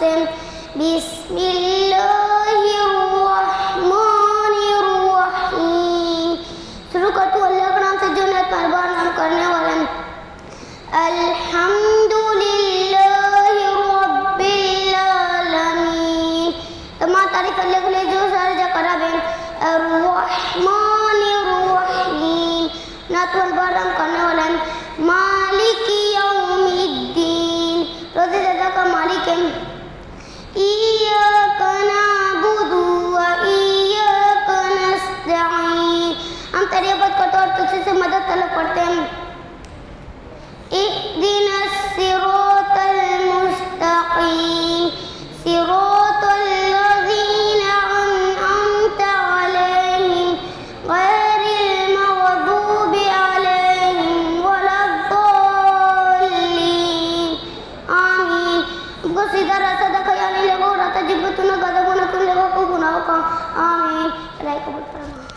से बिस्मिल्लाहिर्रहमानिर्रहीम। शुरू करता हूँ अल्लाह के नाम से जो निहायत मेहरबान नाम करने वाला है। अल्हम्दुलिल्लाहि रब्बिल आलमीन। तमाम तारीफ अल्लाह के लिए जो सारे जकराब है। अर्रहमानिर्रहीम नात मेहरबान नाम करने वाला है। मालिकी यौमिद्दीन रोज़े जज़ा का मालिक है। इय्याका नअबुदु व इय्याका नस्तईन। हम तेरी इबादत करते हैं और तुझसे से मदद तलब करते हैं। इहदिनस सिरातल मुस्तकीम सिरातल लज़ीना अनअमता अलैहिम गैरिल मग़दूबि अलैहिम वलद्दाल्लीन आमीन। हमको सीधा रास्ता दिखाया नहीं लगा और रास्ता जिसमें तूने गज़ब न करने लगा को गुनाहों का आमीन। अल्लाह कबूल फरमा।